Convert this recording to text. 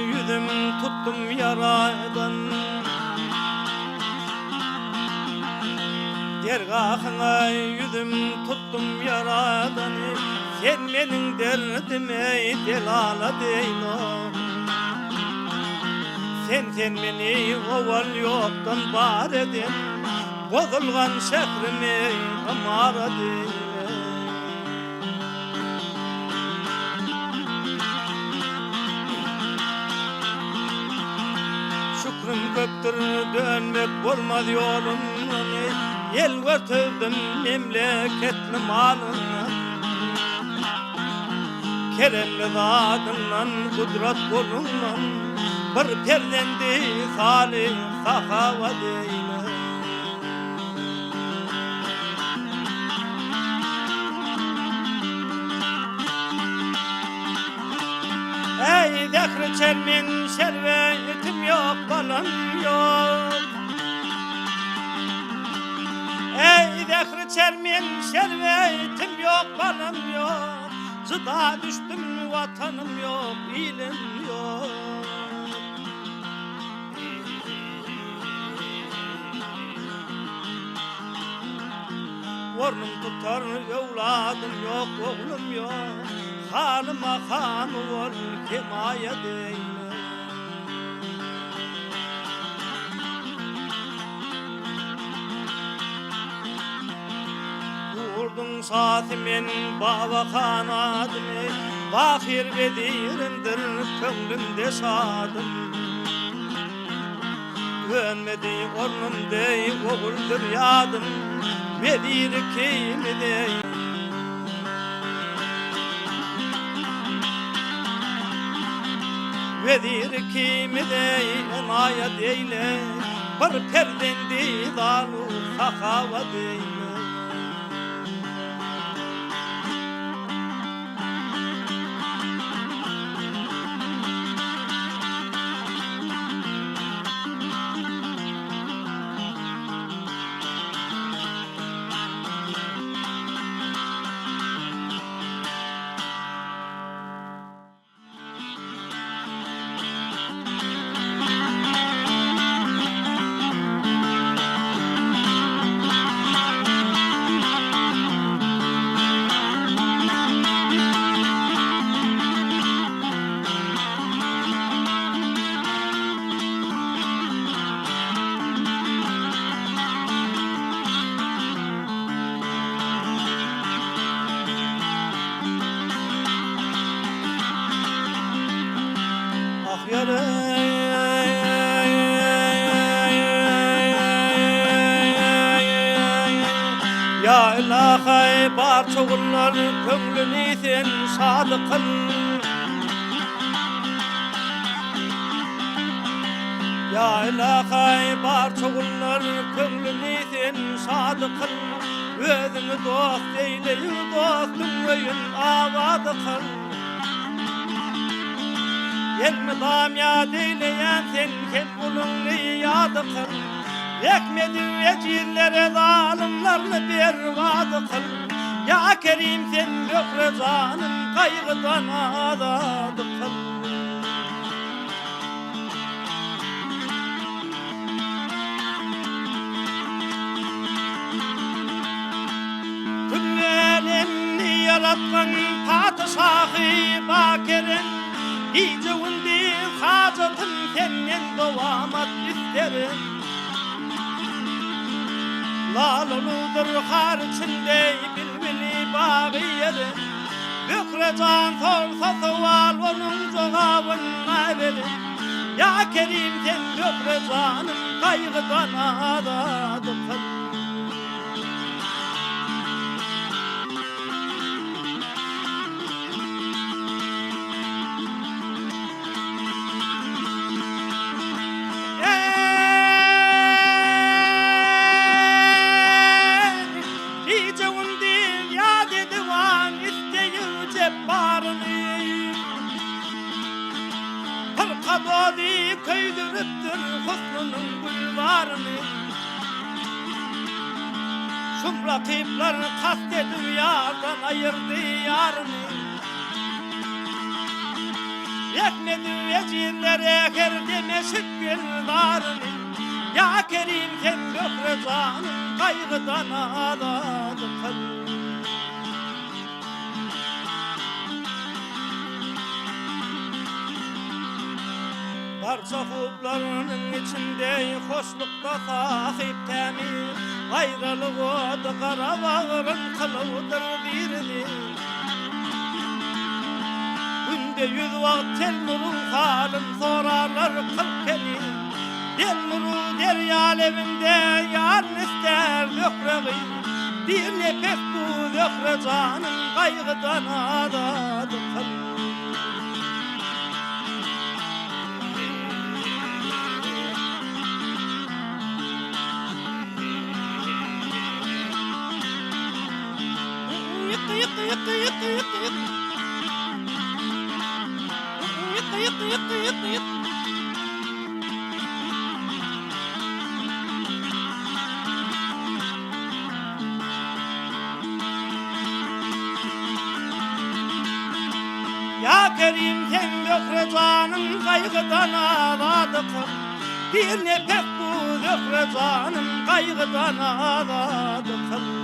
yüzüm tuttum yaradan. Dergahına yüzüm tuttum yaradan. Sen menin derdime delala deylo. Sen beni oval yoktan bar edin. Bozulgan şehrimi amara deyle. Şükrüm köktür dönmek olmaz yolumdan. El götürdüm memleketli malını. Keremli zatından, kudret kolundan bir perdendi salih sahava deyle. Ey zekri çelmin şervetim yok, balam yok. Ey zekri çelmin şervetim yok, balam yok. Zıda düştüm vatanım yok, ilim yok. Ornum tutar evladım yok, oğlum yok. Halıma han ol kemaya deyle. Vurdun saatimin baba kanadımı. Bakir bedirindir kömrümde şadım. Dönmedi ornumde oğuldur yadım. Vedir kimi dey. Vedir kimi dey emaya deyle. Bir perdendi dalu sakava deyle. Ya ilahi bar çoğullar kömrünü sen sadık kıl. Ya ilahi bar çoğullar kömrünü sen sadık kıl. Özünü dost eyleyin dostum öyün avadı kıl. Elmi damya deyleyen sen hep bulunlu yadı kıl. Ekmedi vecillere zalimlerini berbat kıl. Ya Kerim sen gökre canım kaygıdan azad kıl. Tümlerini yaratkan padişahı bakirin. İcevindi hacatın senin dovamat isterim. Laloludur har içinde bilbili bağı yeri. Bükre can sorsa sual onun cevabına verin. Ya Kerim sen bükre canım kaygıdan azad kıl. Kadadi köydürüptür husnunun bulvarını. Şum rakipler kastedir yardan ayırdı yarını. Tekmedi vezirlere her demesit güldarını. Ya Kerim sen bökre canım kaygıdan ağladı kalbim. Parça hublarının içinde hoşlukta sahip temir. Ayrılık odu kara bağırın kılıvıdır birini. Günde 100 vakit tel nurun halin sorarlar kırk keli. Del nuru derya levinde yarın ister dökreği. Bir nefes bu dökre canım kaygıdan ağladı kalbim. Ya Kerim sen dökre canım kaygıdan ağladı kalbim. Bir nefes bu dökre canım kaygıdan ağladı kalbim.